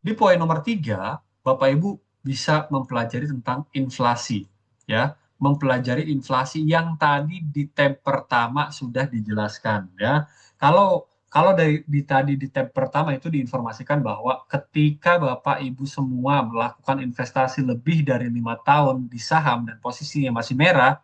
Di poin nomor 3, Bapak Ibu bisa mempelajari tentang inflasi, ya, mempelajari inflasi yang tadi di tab pertama sudah dijelaskan, ya. Kalau di tab pertama itu diinformasikan bahwa ketika Bapak Ibu semua melakukan investasi lebih dari 5 tahun di saham dan posisinya masih merah,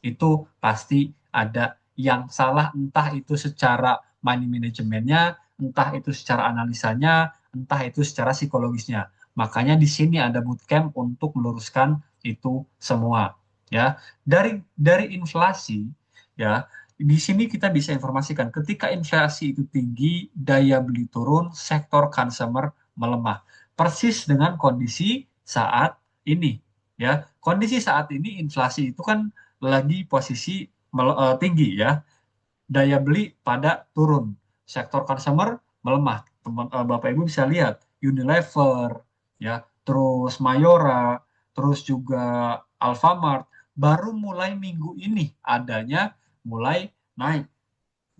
itu pasti ada yang salah, entah itu secara money manajemennya, entah itu secara analisanya, entah itu secara psikologisnya. Makanya di sini ada bootcamp untuk meluruskan itu semua. Ya, dari inflasi, ya, di sini kita bisa informasikan ketika inflasi itu tinggi, daya beli turun, sektor consumer melemah. Persis dengan kondisi saat ini. Ya, kondisi saat ini inflasi itu kan lagi posisi tinggi, ya, daya beli pada turun, sektor consumer melemah. Bapak Ibu bisa lihat Unilever, ya, terus Mayora, terus juga Alfamart baru mulai minggu ini adanya mulai naik,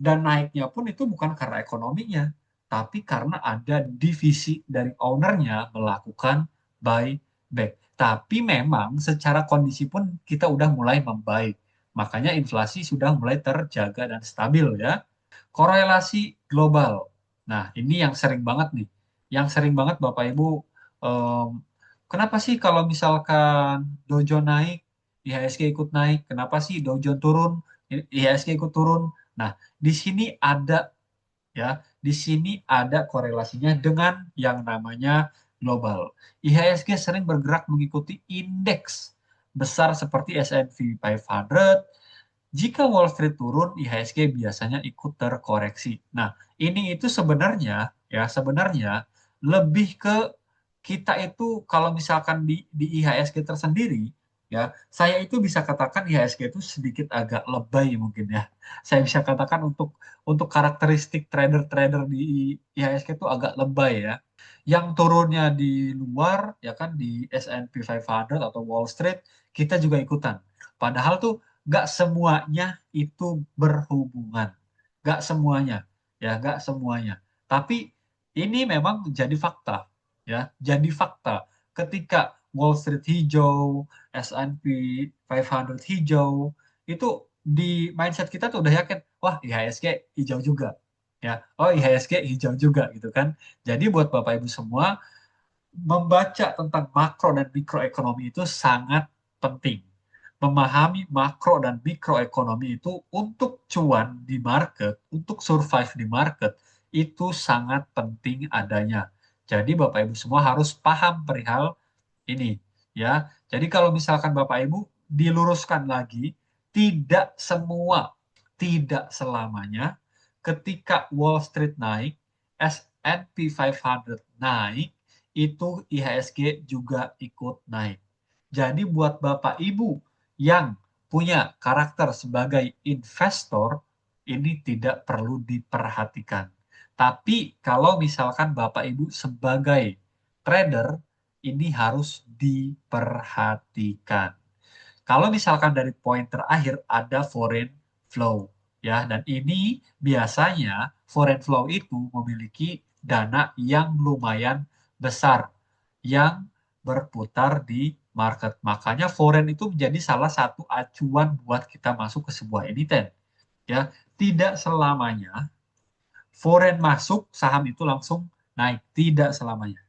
dan naiknya pun itu bukan karena ekonominya, tapi karena ada divisi dari ownernya melakukan buyback. Tapi memang secara kondisi pun kita udah mulai membaik. Makanya inflasi sudah mulai terjaga dan stabil, ya. Korelasi global. Nah, ini yang sering banget nih. Yang sering banget Bapak Ibu, em, kenapa sih kalau misalkan Dow Jones naik, IHSG ikut naik? Kenapa sih Dow Jones turun, IHSG ikut turun? Nah, di sini ada, ya, di sini ada korelasinya dengan yang namanya global. IHSG sering bergerak mengikuti indeks besar seperti S&P 500. Jika Wall Street turun, IHSG biasanya ikut terkoreksi. Nah, ini itu sebenarnya, ya, sebenarnya lebih ke kita itu kalau misalkan di IHSG tersendiri, ya, saya itu bisa katakan IHSG itu sedikit agak lebay mungkin, ya. Saya bisa katakan untuk karakteristik trader-trader di IHSG itu agak lebay, ya. Yang turunnya di luar, ya kan, di S&P 500 atau Wall Street, kita juga ikutan. Padahal tuh nggak semuanya itu berhubungan. Nggak semuanya, ya, nggak semuanya. Tapi ini memang jadi fakta, ya, jadi fakta. Ketika Wall Street hijau, S&P 500 hijau, itu di mindset kita tuh udah yakin, wah, IHSG hijau juga, ya, oh, IHSG hijau juga, gitu kan. Jadi buat Bapak Ibu semua, membaca tentang makro dan mikroekonomi itu sangat penting. Memahami makro dan mikroekonomi itu untuk cuan di market, untuk survive di market, itu sangat penting adanya. Jadi Bapak Ibu semua harus paham perihal ini, ya. Jadi kalau misalkan Bapak Ibu diluruskan lagi, tidak semua, tidak selamanya ketika Wall Street naik, S&P 500 naik, itu IHSG juga ikut naik. Jadi buat Bapak Ibu yang punya karakter sebagai investor, ini tidak perlu diperhatikan. Tapi kalau misalkan Bapak Ibu sebagai trader, ini harus diperhatikan. Kalau misalkan dari poin terakhir ada foreign flow, ya, dan ini biasanya foreign flow itu memiliki dana yang lumayan besar yang berputar di market. Makanya foreign itu menjadi salah satu acuan buat kita masuk ke sebuah emiten. Ya, tidak selamanya foreign masuk saham itu langsung naik, tidak selamanya.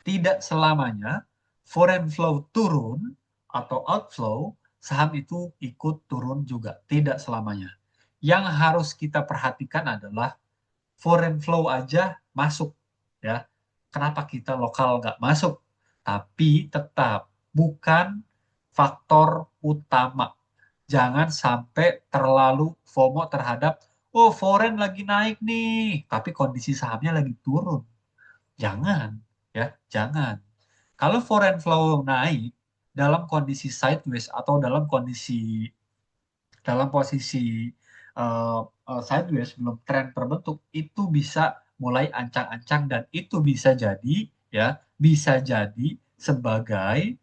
Tidak selamanya foreign flow turun atau outflow, saham itu ikut turun juga. Tidak selamanya. Yang harus kita perhatikan adalah foreign flow aja masuk, ya. Kenapa kita lokal nggak masuk? Tapi tetap bukan faktor utama. Jangan sampai terlalu FOMO terhadap, oh, foreign lagi naik nih, tapi kondisi sahamnya lagi turun. Jangan, ya, jangan. Kalau foreign flow naik dalam kondisi sideways atau dalam posisi eh, sideways belum tren terbentuk, itu bisa mulai ancang-ancang, dan itu bisa jadi, ya, bisa jadi sebagai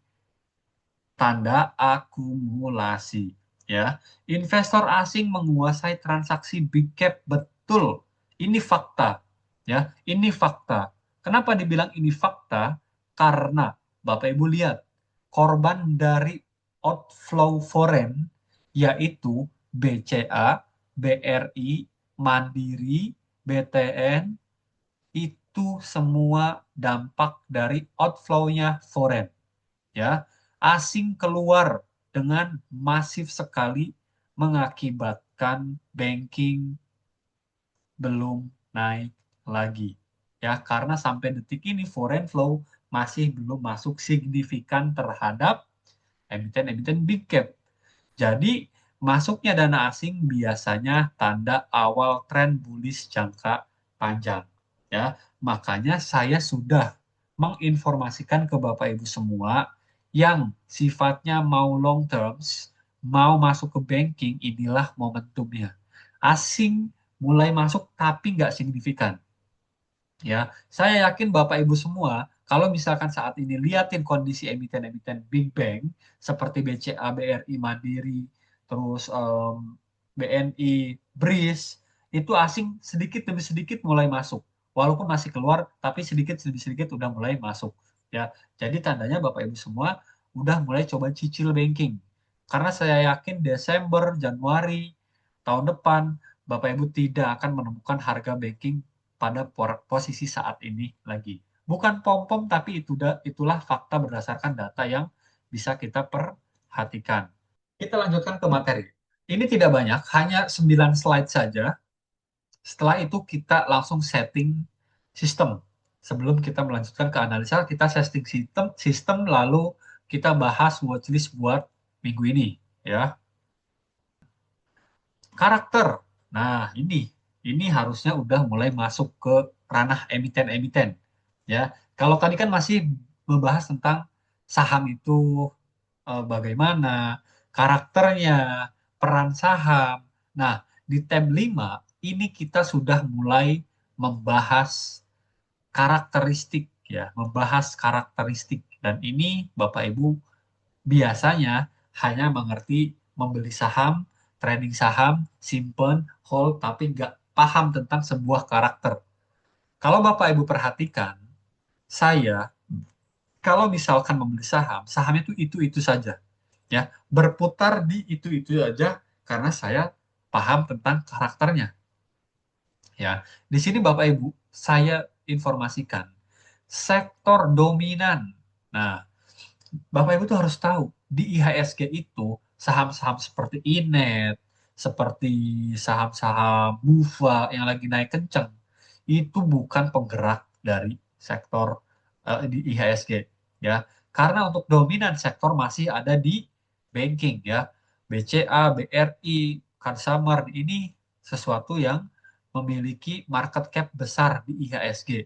tanda akumulasi, ya. Investor asing menguasai transaksi big cap, betul. Ini fakta, ya. Ini fakta. Kenapa dibilang ini fakta? Karena Bapak Ibu lihat, korban dari outflow foreign yaitu BCA, BRI, Mandiri, BTN, itu semua dampak dari outflow-nya foreign. Ya, asing keluar dengan masif sekali mengakibatkan banking belum naik lagi. Ya, karena sampai detik ini foreign flow masih belum masuk signifikan terhadap emiten-emiten big cap. Jadi, masuknya dana asing biasanya tanda awal tren bullish jangka panjang. Ya, makanya saya sudah menginformasikan ke Bapak Ibu semua yang sifatnya mau long terms, mau masuk ke banking, inilah momentumnya. Asing mulai masuk tapi nggak signifikan. Ya, saya yakin Bapak Ibu semua, kalau misalkan saat ini liatin kondisi emiten-emiten Big Bang seperti BCA, BRI, Mandiri, terus BNI, BRIS, itu asing sedikit demi sedikit mulai masuk. Walaupun masih keluar, tapi sedikit demi sedikit udah mulai masuk. Ya, jadi tandanya Bapak Ibu semua udah mulai coba cicil banking. Karena saya yakin Desember, Januari tahun depan Bapak Ibu tidak akan menemukan harga banking pada posisi saat ini lagi. Bukan pom-pom, tapi itulah fakta berdasarkan data yang bisa kita perhatikan. Kita lanjutkan ke materi. Ini tidak banyak, hanya 9 slide saja. Setelah itu kita langsung setting sistem. Sebelum kita melanjutkan ke analisa, kita setting sistem lalu kita bahas watchlist buat minggu ini, ya. Karakter. Nah, ini harusnya udah mulai masuk ke ranah emiten-emiten. Ya, kalau tadi kan masih membahas tentang saham itu bagaimana, karakternya, peran saham. Nah, di tab 5 ini kita sudah mulai membahas karakteristik ya, membahas karakteristik dan ini Bapak Ibu biasanya hanya mengerti membeli saham, trading saham, simpen, hold, tapi nggak paham tentang sebuah karakter. Kalau Bapak Ibu perhatikan, saya kalau misalkan membeli saham, saham itu saja, ya berputar di itu aja karena saya paham tentang karakternya. Ya, di sini Bapak Ibu saya informasikan sektor dominan. Nah, Bapak Ibu tuh harus tahu di IHSG itu saham-saham seperti Inet, seperti saham-saham Bufa yang lagi naik kencang itu bukan penggerak dari sektor di IHSG ya. Karena untuk dominan sektor masih ada di banking ya. BCA, BRI, Consumer ini sesuatu yang memiliki market cap besar di IHSG.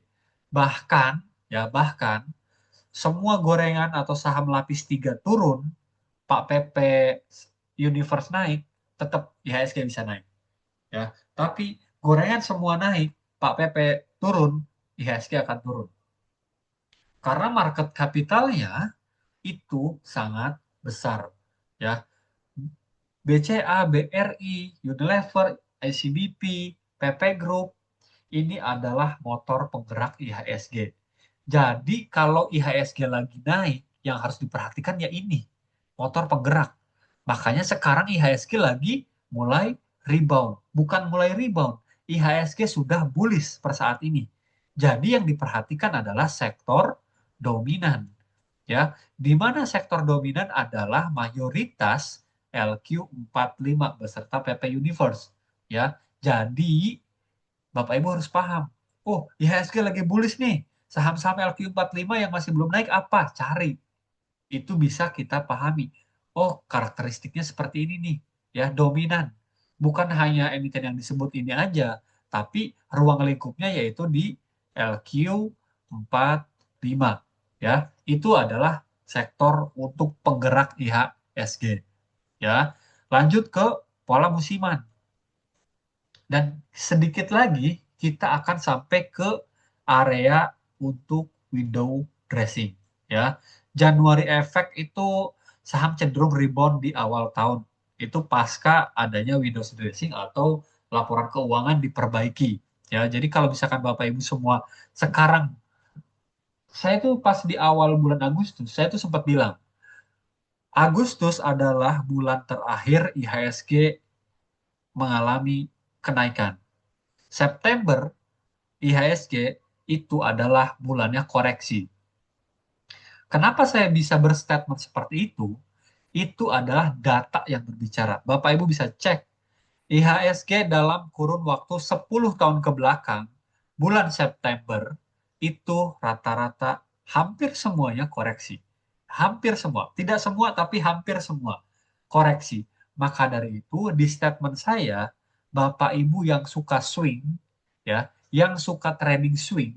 Bahkan bahkan semua gorengan atau saham lapis 3 turun, Pak PP Universe naik, tetap IHSG bisa naik. Ya, tapi gorengan semua naik, Pak PP turun, IHSG akan turun. Karena market kapitalnya itu sangat besar. Ya, BCA, BRI, Unilever, ICBP, PP Group ini adalah motor penggerak IHSG. Jadi kalau IHSG lagi naik, yang harus diperhatikan ya ini, motor penggerak. Makanya sekarang IHSG lagi mulai rebound. Bukan mulai rebound, IHSG sudah bullish per saat ini. Jadi yang diperhatikan adalah sektor dominan. Ya, di mana sektor dominan adalah mayoritas LQ45 beserta PP Universe. Ya, jadi Bapak Ibu harus paham. Oh, IHSG lagi bullish nih. Saham-saham LQ45 yang masih belum naik apa? Cari. Itu bisa kita pahami. Oh, karakteristiknya seperti ini nih. Ya, dominan. Bukan hanya emiten yang disebut ini aja, tapi ruang lingkupnya yaitu di LQ45. Ya, itu adalah sektor untuk penggerak IHSG. Ya, lanjut ke pola musiman. Dan sedikit lagi kita akan sampai ke area untuk window dressing ya. Januari efek itu saham cenderung rebound di awal tahun. Itu pasca adanya window dressing atau laporan keuangan diperbaiki. Ya, jadi kalau misalkan Bapak Ibu semua sekarang Saya tuh pas di awal bulan Agustus, saya tuh sempat bilang, Agustus adalah bulan terakhir IHSG mengalami kenaikan. September IHSG itu adalah bulannya koreksi. Kenapa saya bisa berstatement seperti itu? Itu adalah data yang berbicara. Bapak Ibu bisa cek IHSG dalam kurun waktu 10 tahun ke belakang, bulan September itu rata-rata hampir semuanya koreksi. Hampir semua, tidak semua tapi hampir semua koreksi. Maka dari itu di statement saya, Bapak Ibu yang suka swing, ya, yang suka trading swing,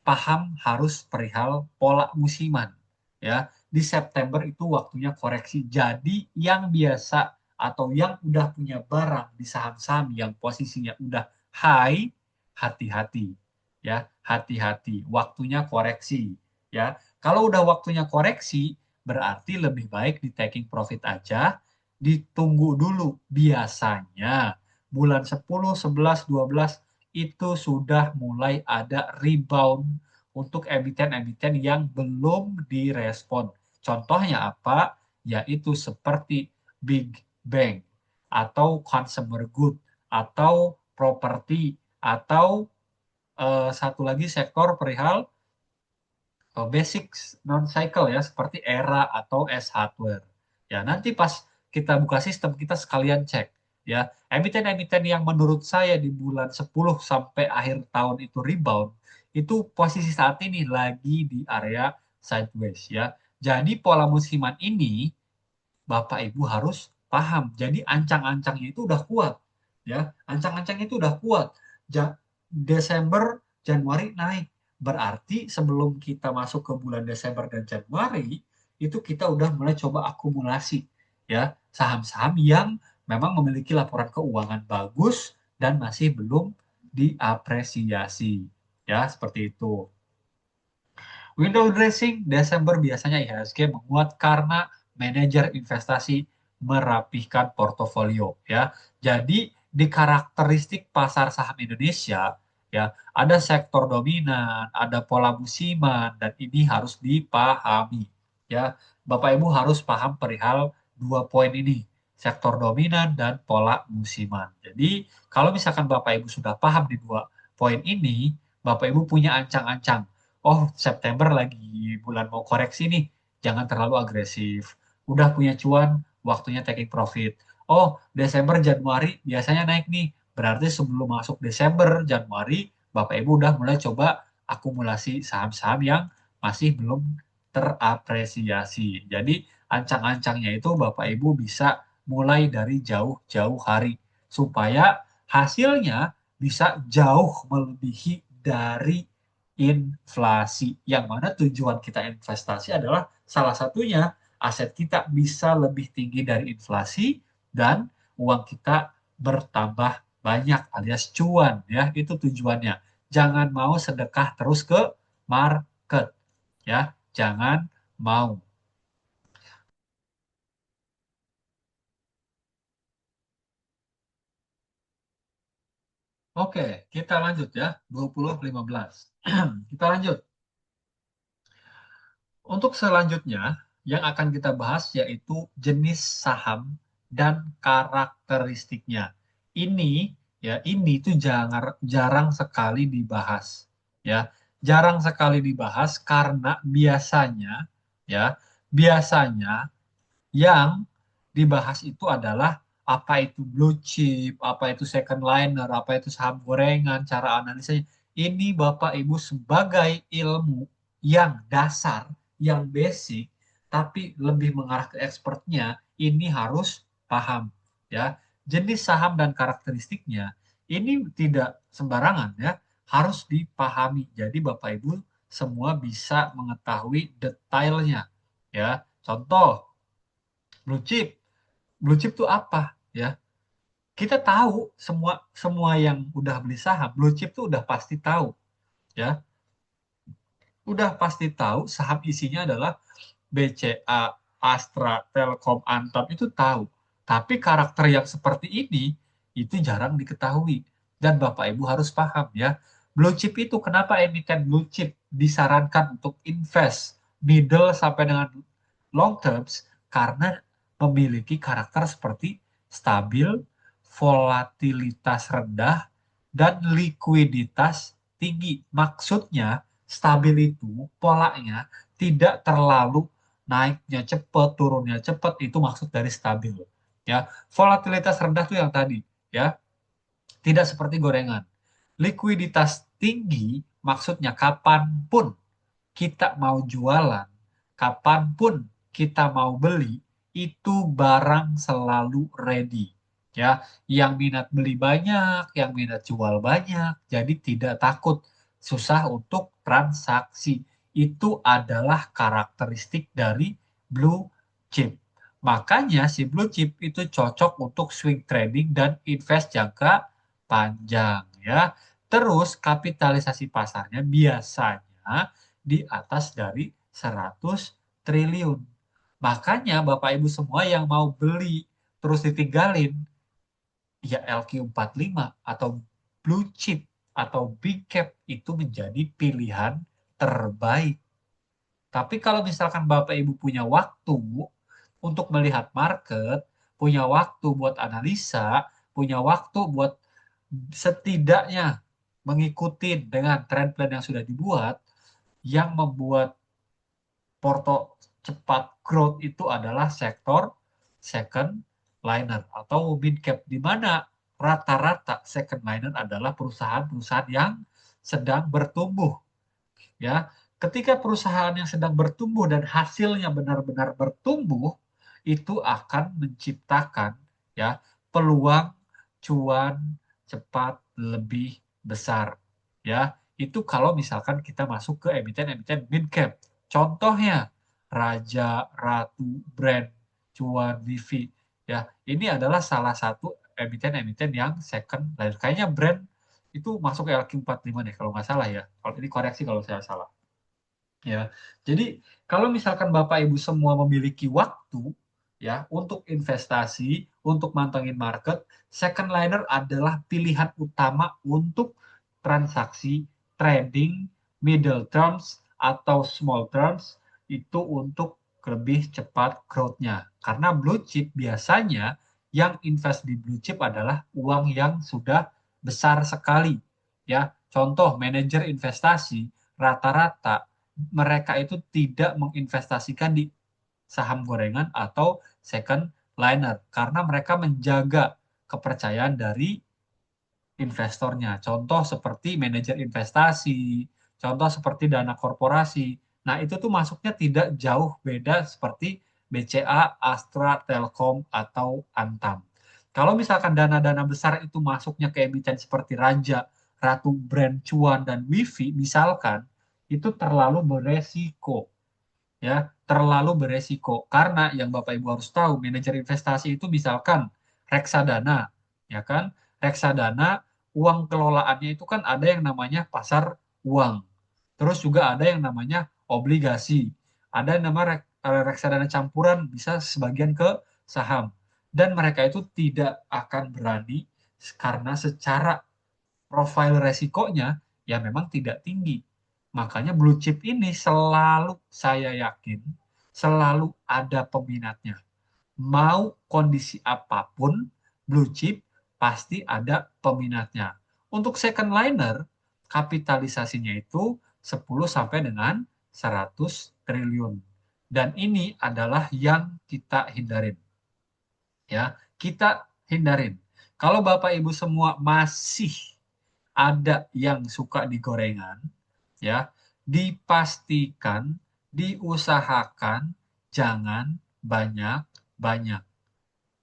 paham harus perihal pola musiman, ya. Di September itu waktunya koreksi. Jadi yang biasa atau yang udah punya barang di saham-saham yang posisinya udah high, hati-hati, ya, hati-hati. Waktunya koreksi, ya. Kalau udah waktunya koreksi, berarti lebih baik di taking profit aja, ditunggu dulu. Biasanya bulan 10, 11, 12 itu sudah mulai ada rebound untuk emiten-emiten yang belum direspon. Contohnya apa? Yaitu seperti Big Bang atau consumer good atau properti atau satu lagi sektor perihal basic non-cycle ya seperti ERA atau S Hardware. Ya, nanti pas kita buka sistem kita sekalian cek ya. Emiten-emiten yang menurut saya di bulan 10 sampai akhir tahun itu rebound, itu posisi saat ini lagi di area sideways ya. Jadi pola musiman ini Bapak Ibu harus paham. Jadi ancang-ancangnya itu udah kuat, ya. Ancang-ancangnya itu udah kuat. Desember, Januari naik. Berarti sebelum kita masuk ke bulan Desember dan Januari, itu kita udah mulai coba akumulasi, ya, saham-saham yang memang memiliki laporan keuangan bagus dan masih belum diapresiasi, ya, seperti itu. Window dressing Desember biasanya IHSG menguat karena manajer investasi merapihkan portofolio ya. Jadi di karakteristik pasar saham Indonesia ya, ada sektor dominan, ada pola musiman dan ini harus dipahami ya. Bapak Ibu harus paham perihal dua poin ini, sektor dominan dan pola musiman. Jadi kalau misalkan Bapak Ibu sudah paham di dua poin ini, Bapak Ibu punya ancang-ancang, oh September lagi bulan mau koreksi nih, jangan terlalu agresif. Udah punya cuan, waktunya taking profit. Oh Desember Januari biasanya naik nih, berarti sebelum masuk Desember Januari, Bapak Ibu udah mulai coba akumulasi saham-saham yang masih belum terapresiasi. Jadi ancang-ancangnya itu Bapak Ibu bisa mulai dari jauh-jauh hari supaya hasilnya bisa jauh melebihi dari inflasi. Yang mana tujuan kita investasi adalah salah satunya aset kita bisa lebih tinggi dari inflasi dan uang kita bertambah banyak alias cuan ya, itu tujuannya. Jangan mau sedekah terus ke market ya, jangan mau. Oke, kita lanjut ya, 2015. Kita lanjut. Untuk selanjutnya, yang akan kita bahas yaitu jenis saham dan karakteristiknya. Ini ini tuh jarang sekali dibahas. Ya, jarang sekali dibahas karena ya, biasanya yang dibahas itu adalah apa itu blue chip, apa itu second liner, apa itu saham gorengan, cara analisanya. Ini Bapak Ibu sebagai ilmu yang dasar, yang basic, tapi lebih mengarah ke expertnya, ini harus paham ya. Jenis saham dan karakteristiknya ini tidak sembarangan ya, harus dipahami. Jadi Bapak Ibu semua bisa mengetahui detailnya ya. Contoh blue chip. Blue chip itu apa ya? Kita tahu semua semua yang udah beli saham blue chip tuh udah pasti tahu ya. Udah pasti tahu saham isinya adalah BCA, Astra, Telkom, Antam itu tahu. Tapi karakter yang seperti ini itu jarang diketahui dan Bapak Ibu harus paham ya. Blue chip itu kenapa emiten blue chip? disarankan untuk invest middle sampai dengan long terms karena memiliki karakter seperti stabil, volatilitas rendah, dan likuiditas tinggi. Maksudnya, stabil itu polanya tidak terlalu naiknya cepat, turunnya cepat, itu maksud dari stabil. Ya, volatilitas rendah itu yang tadi, ya, tidak seperti gorengan. Likuiditas tinggi maksudnya kapanpun kita mau jualan, kapanpun kita mau beli, itu barang selalu ready. Ya, yang minat beli banyak, yang minat jual banyak, jadi tidak takut susah untuk transaksi. Itu adalah karakteristik dari blue chip. Makanya si blue chip itu cocok untuk swing trading dan invest jangka panjang ya. Terus kapitalisasi pasarnya biasanya di atas dari 100 triliun. Makanya Bapak Ibu semua yang mau beli terus ditinggalin, ya LQ45 atau blue chip atau big cap itu menjadi pilihan terbaik. Tapi kalau misalkan Bapak Ibu punya waktu untuk melihat market, punya waktu buat analisa, punya waktu buat setidaknya mengikuti dengan trend plan yang sudah dibuat, yang membuat porto cepat growth itu adalah sektor second liner atau mid cap, di mana rata-rata second liner adalah perusahaan-perusahaan yang sedang bertumbuh. Ya, ketika perusahaan yang sedang bertumbuh dan hasilnya benar-benar bertumbuh, itu akan menciptakan ya peluang cuan cepat lebih besar. Ya, itu kalau misalkan kita masuk ke emiten-emiten mid cap. Contohnya Raja, Ratu, Brand, Cuan, Divi. Ya, ini adalah salah satu emiten-emiten yang second layer. Kayaknya Brand itu masuk ke LQ45 deh kalau nggak salah ya. Kalau ini koreksi kalau saya salah. Ya, jadi kalau misalkan Bapak Ibu semua memiliki waktu ya untuk investasi, untuk mantengin market, second liner adalah pilihan utama untuk transaksi trading middle terms atau small terms itu untuk lebih cepat growth-nya. Karena blue chip biasanya yang invest di blue chip adalah uang yang sudah besar sekali. Ya, contoh manajer investasi rata-rata mereka itu tidak menginvestasikan di saham gorengan atau second liner karena mereka menjaga kepercayaan dari investornya. Contoh seperti manajer investasi, contoh seperti dana korporasi. Nah, itu tuh masuknya tidak jauh beda seperti BCA, Astra, Telkom, atau Antam. Kalau misalkan dana-dana besar itu masuknya ke emiten seperti Raja, Ratu, Brand, Cuan, dan Wifi, misalkan, itu terlalu beresiko ya, terlalu beresiko karena yang Bapak Ibu harus tahu manajer investasi itu misalkan reksadana ya kan, reksadana uang kelolaannya itu kan ada yang namanya pasar uang, terus juga ada yang namanya obligasi, ada yang nama reksadana campuran, bisa sebagian ke saham, dan mereka itu tidak akan berani karena secara profil resikonya ya memang tidak tinggi. Makanya blue chip ini selalu saya yakin selalu ada peminatnya. Mau kondisi apapun, blue chip pasti ada peminatnya. Untuk second liner, kapitalisasinya itu 10 sampai dengan 100 triliun. Dan ini adalah yang kita hindarin. Ya, kita hindarin. Kalau Bapak Ibu semua masih ada yang suka di gorengan, ya, dipastikan, diusahakan jangan banyak-banyak.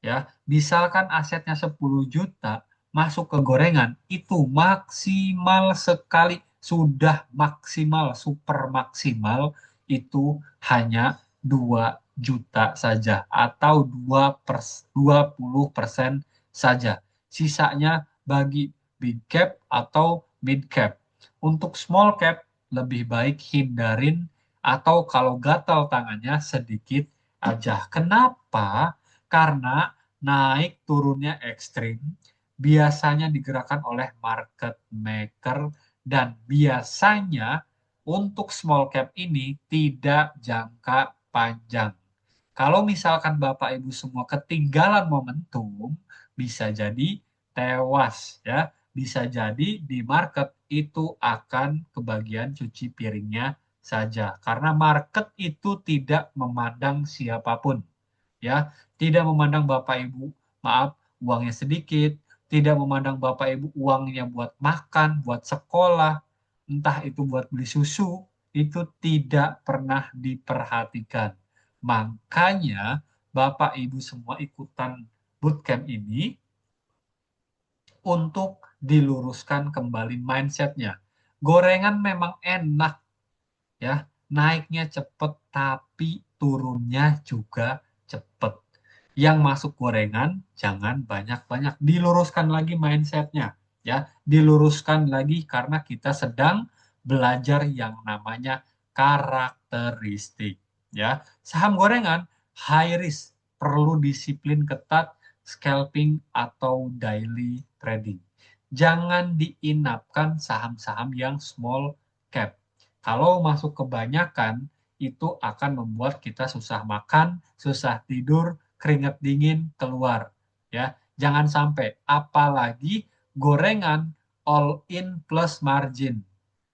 Ya, misalkan asetnya 10 juta, masuk ke gorengan, itu maksimal sekali, sudah maksimal, super maksimal, itu hanya 2 juta saja, atau 20% saja. Sisanya bagi big cap atau mid cap. Untuk small cap, lebih baik hindarin, atau kalau gatal tangannya sedikit aja. Kenapa? Karena naik turunnya ekstrim, biasanya digerakkan oleh market maker, dan biasanya untuk small cap ini tidak jangka panjang. Kalau misalkan Bapak Ibu semua ketinggalan momentum, bisa jadi tewas ya. Bisa jadi di market itu akan kebagian cuci piringnya saja. Karena market itu tidak memandang siapapun ya, tidak memandang Bapak Ibu, maaf, uangnya sedikit, tidak memandang Bapak Ibu uangnya buat makan, buat sekolah, entah itu buat beli susu, itu tidak pernah diperhatikan. Makanya Bapak Ibu semua ikutan bootcamp ini untuk diluruskan kembali mindsetnya. Gorengan memang enak ya, naiknya cepet tapi turunnya juga cepet. Yang masuk gorengan jangan banyak-banyak, diluruskan lagi mindsetnya ya, diluruskan lagi karena kita sedang belajar yang namanya karakteristik ya. Saham gorengan high risk, perlu disiplin ketat, scalping atau daily trading. Jangan diinapkan saham-saham yang small cap. Kalau masuk kebanyakan, itu akan membuat kita susah makan, susah tidur, keringat dingin keluar. Ya, jangan sampai. Apalagi gorengan all in plus margin.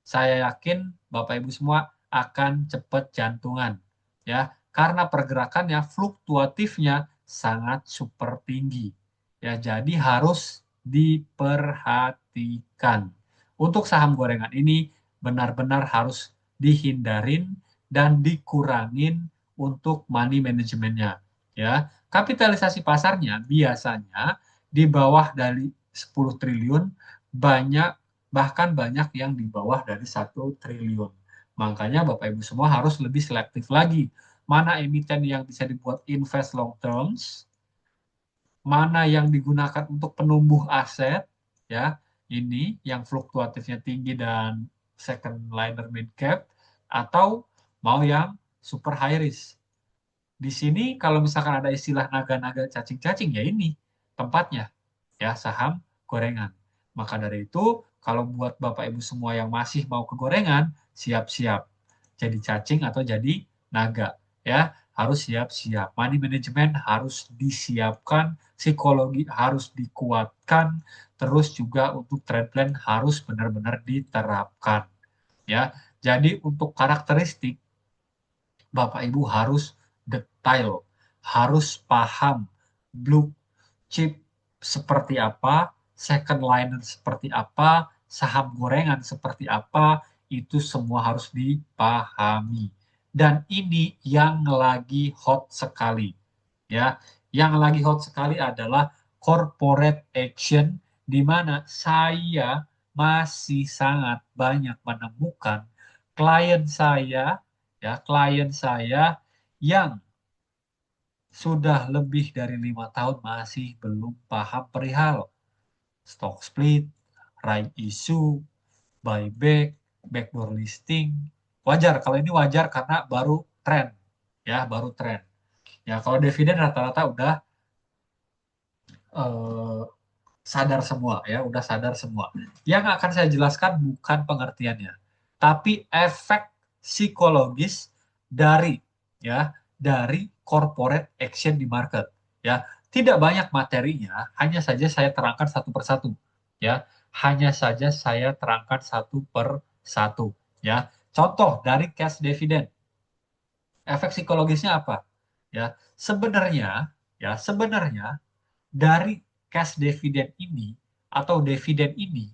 Saya yakin Bapak Ibu semua akan cepat jantungan. Ya, karena pergerakannya fluktuatifnya sangat super tinggi. Ya, jadi harus diperhatikan. Untuk saham gorengan ini benar-benar harus dihindarin dan dikurangin untuk money manajemennya. Ya, kapitalisasi pasarnya biasanya di bawah dari 10 triliun, banyak bahkan banyak yang di bawah dari 1 triliun. Makanya Bapak Ibu semua harus lebih selektif lagi. Mana emiten yang bisa dibuat invest long terms, mana yang digunakan untuk penumbuh aset, ya, ini yang fluktuatifnya tinggi dan second liner mid cap, atau mau yang super high risk. Di sini kalau misalkan ada istilah naga-naga cacing-cacing, ya ini tempatnya, ya, saham gorengan. Maka dari itu, kalau buat Bapak Ibu semua yang masih mau ke gorengan, siap-siap jadi cacing atau jadi naga, ya, harus siap-siap. Money management harus disiapkan, psikologi harus dikuatkan, terus juga untuk trade plan harus benar-benar diterapkan, ya. Jadi untuk karakteristik, Bapak Ibu harus detail, harus paham blue chip seperti apa, second liner seperti apa, saham gorengan seperti apa, itu semua harus dipahami. Dan ini yang lagi hot sekali. Ya, yang lagi hot sekali adalah corporate action, di mana saya masih sangat banyak menemukan klien saya, ya, klien saya yang sudah lebih dari 5 tahun masih belum paham perihal stock split, right issue, buyback, backdoor listing. Wajar, kalau ini wajar karena baru tren, ya, baru tren. Ya, kalau dividen rata-rata udah eh, sadar semua, ya, udah sadar semua. Yang akan saya jelaskan bukan pengertiannya, tapi efek psikologis dari, ya, dari corporate action di market, ya. Tidak banyak materinya, hanya saja saya terangkan satu persatu, ya. Hanya saja saya terangkan satu per satu, ya. Contoh dari cash dividend. Efek psikologisnya apa? Ya, sebenarnya dari cash dividend ini atau dividen ini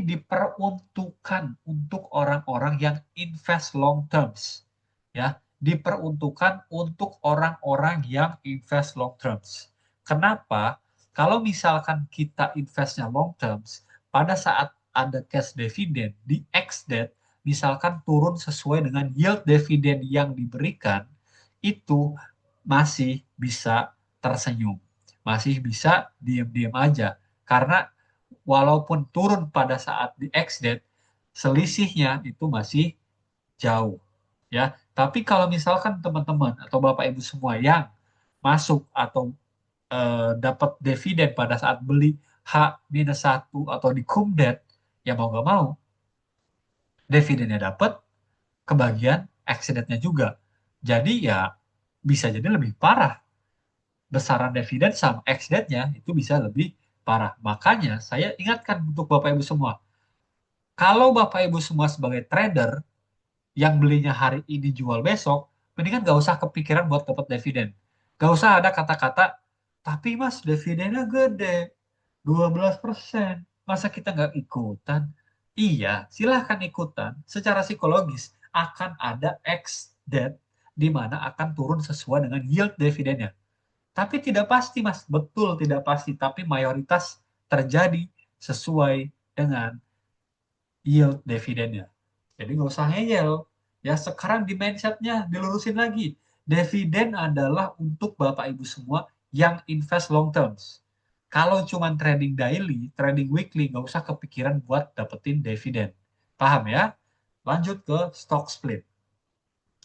diperuntukkan untuk orang-orang yang invest long terms, ya, diperuntukkan untuk orang-orang yang invest long terms. Kenapa? Kalau misalkan kita investnya long terms, pada saat ada cash dividend di X date, misalkan turun sesuai dengan yield dividen yang diberikan, itu masih bisa tersenyum, masih bisa diam-diam aja. Karena walaupun turun pada saat di X-date, selisihnya itu masih jauh. Ya, tapi kalau misalkan teman-teman atau Bapak Ibu semua yang masuk atau dapat dividen pada saat beli H-1 atau di cum date, ya mau nggak mau, dividennya dapat, kebagian accident-nya juga. Jadi ya bisa jadi lebih parah. Besaran dividen sama accident-nya itu bisa lebih parah. Makanya saya ingatkan untuk Bapak Ibu semua, kalau Bapak Ibu semua sebagai trader yang belinya hari ini jual besok, mendingan gak usah kepikiran buat dapat dividen. Gak usah ada kata-kata, tapi mas dividennya gede, 12%. Masa kita nggak ikutan? Iya, silahkan ikutan. Secara psikologis akan ada X date di mana akan turun sesuai dengan yield dividennya. Tapi tidak pasti mas, betul tidak pasti. Tapi mayoritas terjadi sesuai dengan yield dividennya. Jadi nggak usah ngeyel. Ya sekarang di mindsetnya dilurusin lagi. Dividen adalah untuk Bapak Ibu semua yang invest long terms. Kalau cuma trading daily, trading weekly, nggak usah kepikiran buat dapetin dividen. Paham ya? Lanjut ke stock split.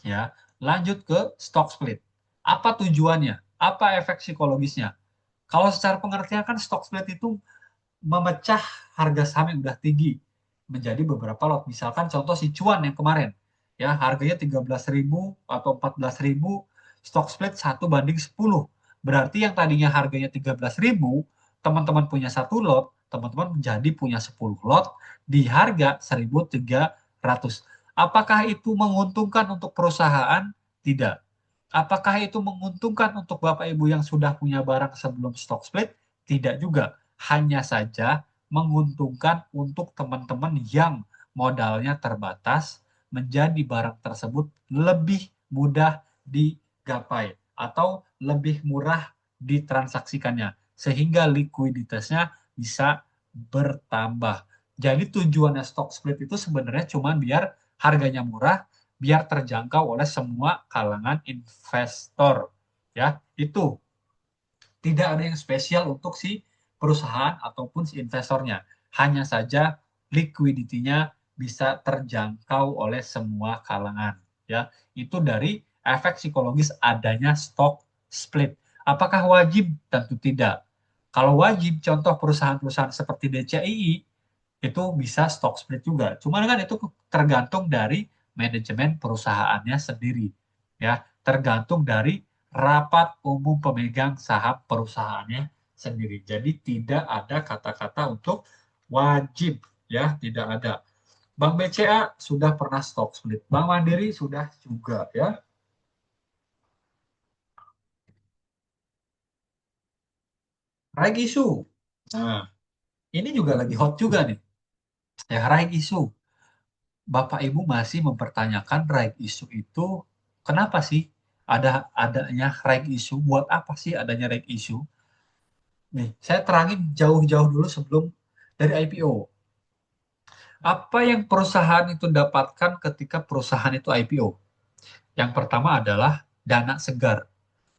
Ya, lanjut ke stock split. Apa tujuannya? Apa efek psikologisnya? Kalau secara pengertian kan stock split itu memecah harga saham yang udah tinggi menjadi beberapa lot. Misalkan contoh si Cuan yang kemarin, ya harganya 13.000 atau 14.000, stock split 1:10. Berarti yang tadinya harganya 13.000, teman-teman punya satu lot, teman-teman menjadi punya 10 lot di harga 1.300. Apakah itu menguntungkan untuk perusahaan? Tidak. Apakah itu menguntungkan untuk Bapak Ibu yang sudah punya barang sebelum stock split? Tidak juga. Hanya saja menguntungkan untuk teman-teman yang modalnya terbatas, menjadi barang tersebut lebih mudah digapai atau lebih murah ditransaksikannya sehingga likuiditasnya bisa bertambah. Jadi tujuannya stock split itu sebenarnya cuma biar harganya murah, biar terjangkau oleh semua kalangan investor. Ya, itu tidak ada yang spesial untuk si perusahaan ataupun si investornya. Hanya saja liquidity-nya bisa terjangkau oleh semua kalangan. Ya, itu dari efek psikologis adanya stock split. Apakah wajib? Tentu tidak. Kalau wajib, contoh perusahaan-perusahaan seperti DCII itu bisa stock split juga. Cuma kan itu tergantung dari manajemen perusahaannya sendiri. Ya, tergantung dari rapat umum pemegang saham perusahaannya sendiri. Jadi tidak ada kata-kata untuk wajib, ya, tidak ada. Bank BCA sudah pernah stock split, Bank Mandiri sudah juga, ya. Right issue. Nah, ini juga lagi hot juga nih. Ya, right issue. Bapak Ibu masih mempertanyakan right issue itu kenapa sih adanya right issue? Buat apa sih adanya right issue? Nih, saya terangin jauh-jauh dulu sebelum dari IPO. Apa yang perusahaan itu dapatkan ketika perusahaan itu IPO? Yang pertama adalah dana segar,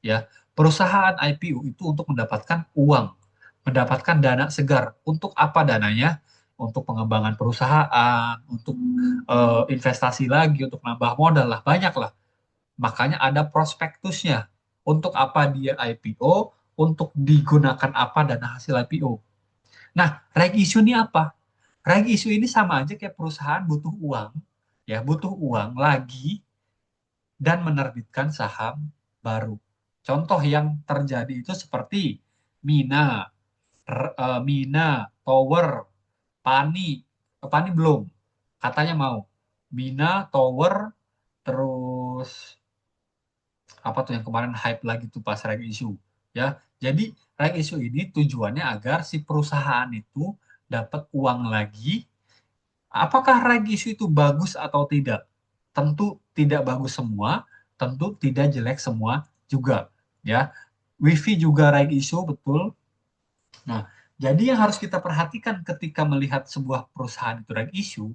ya. Perusahaan IPO itu untuk mendapatkan uang, mendapatkan dana segar. Untuk apa dananya? Untuk pengembangan perusahaan, untuk investasi lagi, untuk nambah modal lah, banyak lah. Makanya ada prospektusnya. Untuk apa dia IPO, untuk digunakan apa dana hasil IPO. Nah, reg issue ini apa? Reg issue ini sama aja kayak perusahaan butuh uang, ya butuh uang lagi dan menerbitkan saham baru. Contoh yang terjadi itu seperti Mina, Mina, Tower, Pani, Pani belum, katanya mau. Mina, Tower, terus apa tuh yang kemarin hype lagi tuh pas reg issue, ya. Jadi reg issue ini tujuannya agar si perusahaan itu dapat uang lagi. Apakah reg issue itu bagus atau tidak? Tentu tidak bagus semua, tentu tidak jelek semua juga, ya. WiFi juga reg issue, betul. Nah, jadi yang harus kita perhatikan ketika melihat sebuah perusahaan itu reg issue,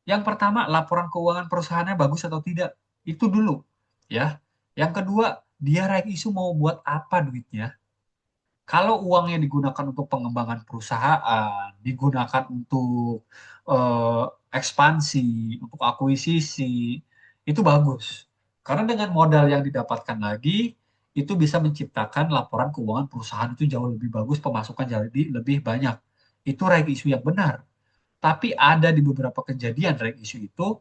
yang pertama laporan keuangan perusahaannya bagus atau tidak, itu dulu, ya. Yang kedua, dia reg issue mau buat apa duitnya? Kalau uangnya digunakan untuk pengembangan perusahaan, digunakan untuk eh, ekspansi, untuk akuisisi, itu bagus. Karena dengan modal yang didapatkan lagi, itu bisa menciptakan laporan keuangan perusahaan itu jauh lebih bagus, pemasukan jadi lebih banyak. Itu right issue yang benar. Tapi ada di beberapa kejadian right issue itu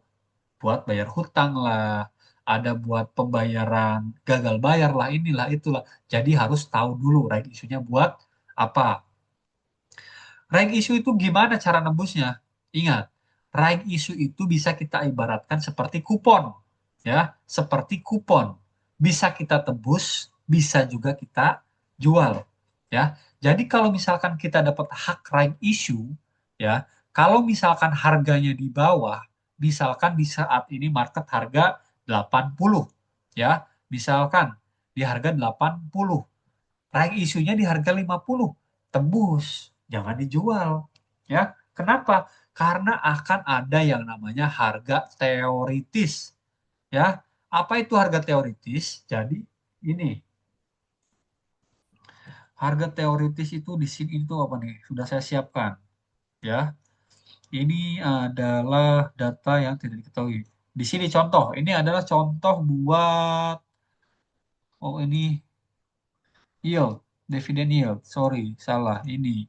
buat bayar hutang lah, ada buat pembayaran gagal bayar lah, inilah itulah. Jadi harus tahu dulu right isunya buat apa. Right issue itu gimana cara nembusnya? Ingat, right issue itu bisa kita ibaratkan seperti kupon, ya, seperti kupon. Bisa kita tebus, bisa juga kita jual, ya. Jadi kalau misalkan kita dapat hak right issue, ya, kalau misalkan harganya di bawah, misalkan di saat ini market harga 80, ya, misalkan di harga 80, right isunya di harga 50, tembus, jangan dijual. Ya, kenapa? Karena akan ada yang namanya harga teoritis. Ya, apa itu harga teoritis? Jadi ini harga teoritis itu di sini itu apa nih? Sudah saya siapkan. Ya, ini adalah data yang tidak diketahui. Di sini contoh, ini adalah contoh buat ini yield, dividen yield. Sorry, salah. Ini.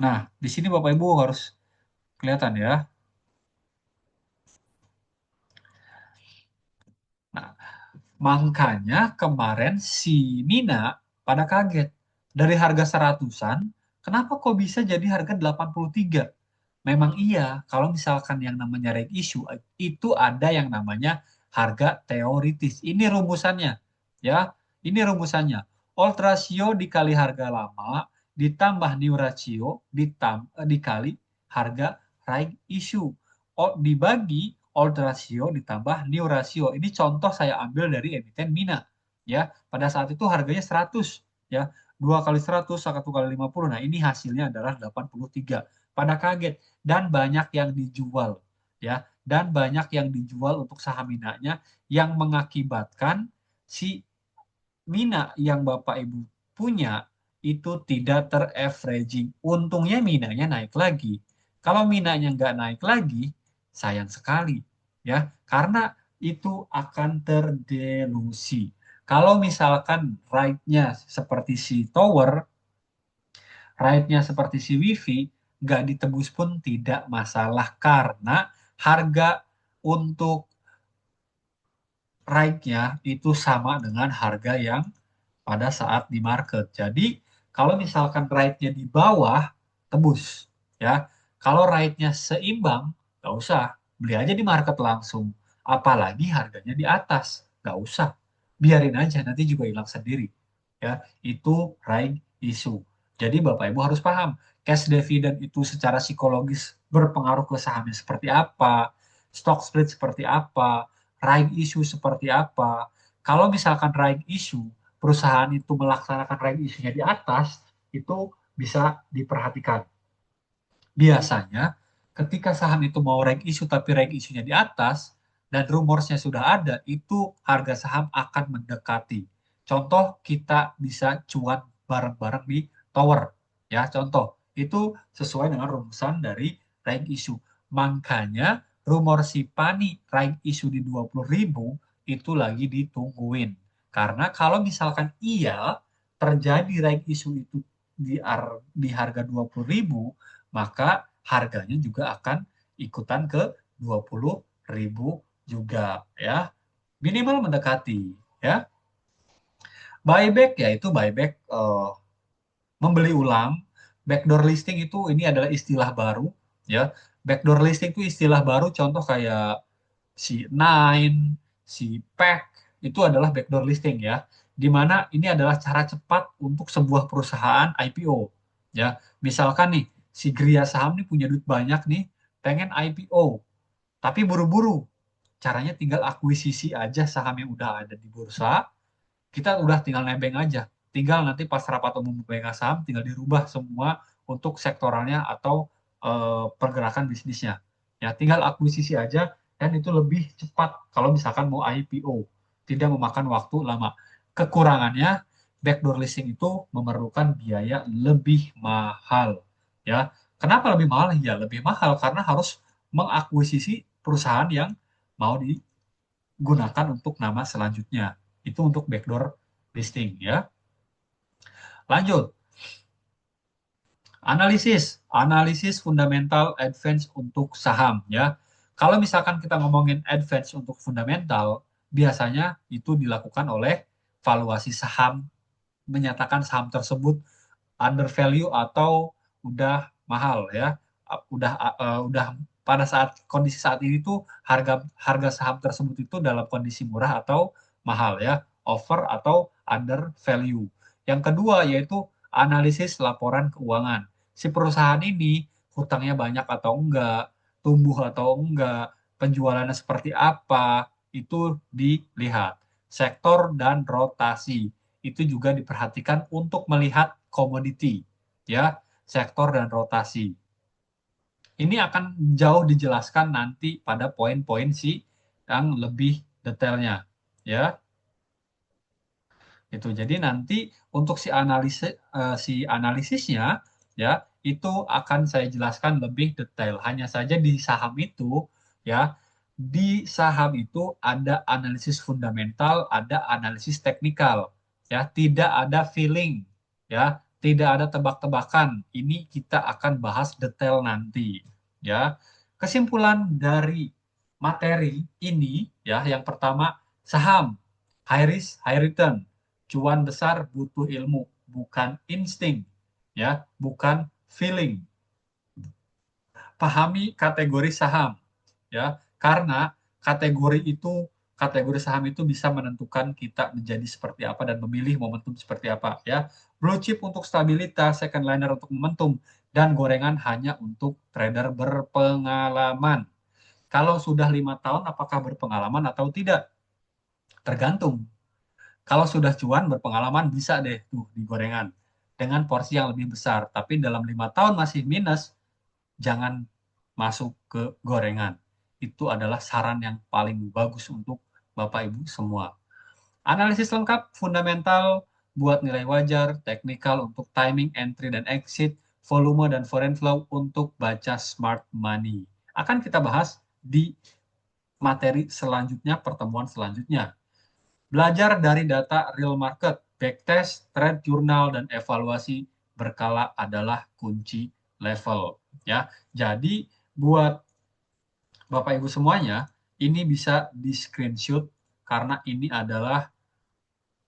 Nah, di sini Bapak Ibu harus kelihatan ya. Nah, makanya kemarin si Mina pada kaget. Dari harga seratusan, kenapa kok bisa jadi harga 83? Memang iya, kalau misalkan yang namanya reg issue, itu ada yang namanya harga teoritis. Ini rumusannya. Ya, ini rumusannya. Old ratio dikali harga lama, ditambah new ratio, dikali harga reg issue. Dibagi old ratio ditambah new ratio. Ini contoh saya ambil dari emiten Mina. Ya, pada saat itu harganya 100. Ya, 2 kali 100, 1 kali 50. Nah, ini hasilnya adalah 83. Pada kaget dan banyak yang dijual. Ya, dan banyak yang dijual untuk saham Minanya yang mengakibatkan si Mina yang Bapak Ibu punya itu tidak ter-averaging. Untungnya Minanya naik lagi. Kalau Minanya nggak naik lagi, sayang sekali. Ya, karena itu akan terdelusi. Kalau misalkan right-nya seperti si Tower, right-nya seperti si Wifi, nggak ditebus pun tidak masalah karena harga untuk right-nya itu sama dengan harga yang pada saat di market. Jadi kalau misalkan rate-nya di bawah, tebus. Ya, kalau rate-nya seimbang, nggak usah. Beli aja di market langsung. Apalagi harganya di atas. Nggak usah. Biarin aja, nanti juga hilang sendiri. Ya, itu right issue. Jadi Bapak Ibu harus paham, cash dividend itu secara psikologis berpengaruh ke sahamnya seperti apa, stock split seperti apa, right issue seperti apa. Kalau misalkan right issue, perusahaan itu melaksanakan right issue-nya di atas, itu bisa diperhatikan. Biasanya, ketika saham itu mau right issue tapi right issue-nya di atas, dan rumorsnya sudah ada, itu harga saham akan mendekati. Contoh, kita bisa cuan bareng-bareng di tower. Ya, contoh. Itu sesuai dengan rumusan dari right issue. Makanya, rumor si Pani right issue di 20.000 itu lagi ditungguin. Karena kalau misalkan iya terjadi right issue itu di harga 20.000, maka harganya juga akan ikutan ke 20.000 juga ya. Minimal mendekati ya. Buyback ya itu buyback membeli ulang. Backdoor listing itu ini adalah istilah baru ya. Backdoor listing itu istilah baru contoh kayak si Nine, si Pack itu adalah backdoor listing ya. Di mana ini adalah cara cepat untuk sebuah perusahaan IPO ya. Misalkan nih si Gria Saham nih punya duit banyak nih, pengen IPO, tapi buru-buru. Caranya tinggal akuisisi aja saham yang udah ada di bursa, kita udah tinggal nebeng aja. Tinggal nanti pas rapat umum pemegang saham tinggal dirubah semua untuk sektoralnya atau pergerakan bisnisnya. Ya, tinggal akuisisi aja dan itu lebih cepat kalau misalkan mau IPO. Tidak memakan waktu lama. Kekurangannya backdoor listing itu memerlukan biaya lebih mahal. Ya, kenapa lebih mahal? Ya, lebih mahal karena harus mengakuisisi perusahaan yang mau digunakan untuk nama selanjutnya. Itu untuk backdoor listing ya. Lanjut. Analisis fundamental advance untuk saham ya. Kalau misalkan kita ngomongin advance untuk fundamental, biasanya itu dilakukan oleh valuasi saham, menyatakan saham tersebut under value atau udah mahal ya. Udah pada saat kondisi saat ini tuh harga harga saham tersebut itu dalam kondisi murah atau mahal ya, over atau under value. Yang kedua yaitu analisis laporan keuangan. Si perusahaan ini hutangnya banyak atau enggak, tumbuh atau enggak, penjualannya seperti apa, itu dilihat. Sektor dan rotasi itu juga diperhatikan untuk melihat komoditi, ya, sektor dan rotasi. Ini akan jauh dijelaskan nanti pada poin-poin yang lebih detailnya, ya. Itu. Jadi nanti untuk si analisisnya ya itu akan saya jelaskan lebih detail. Hanya saja di saham itu ya di saham itu ada analisis fundamental, ada analisis teknikal ya, tidak ada feeling ya, tidak ada tebak-tebakan. Ini kita akan bahas detail nanti ya. Kesimpulan dari materi ini ya yang pertama saham high risk high return, cuan besar butuh ilmu, bukan insting, ya, bukan feeling. Pahami kategori saham, ya, karena kategori saham itu bisa menentukan kita menjadi seperti apa dan memilih momentum seperti apa, ya. Blue chip untuk stabilitas, second liner untuk momentum, dan gorengan hanya untuk trader berpengalaman. Kalau sudah 5 tahun, apakah berpengalaman atau tidak? Tergantung. Kalau sudah cuan berpengalaman bisa deh tuh di gorengan dengan porsi yang lebih besar. Tapi dalam 5 tahun masih minus, jangan masuk ke gorengan. Itu adalah saran yang paling bagus untuk Bapak Ibu semua. Analisis lengkap, fundamental buat nilai wajar, teknikal untuk timing, entry dan exit, volume dan foreign flow untuk baca smart money. Akan kita bahas di materi selanjutnya, pertemuan selanjutnya. Belajar dari data real market, backtest, trade journal, dan evaluasi berkala adalah kunci level. Ya, jadi buat Bapak Ibu semuanya, ini bisa di screenshot karena ini adalah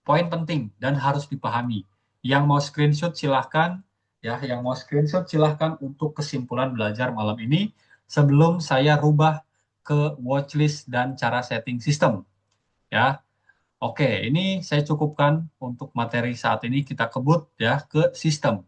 poin penting dan harus dipahami. Yang mau screenshot silahkan, ya, yang mau screenshot silahkan untuk kesimpulan belajar malam ini sebelum saya rubah ke watchlist dan cara setting sistem. Ya, oke, ini saya cukupkan untuk materi saat ini kita kebut ya ke sistem.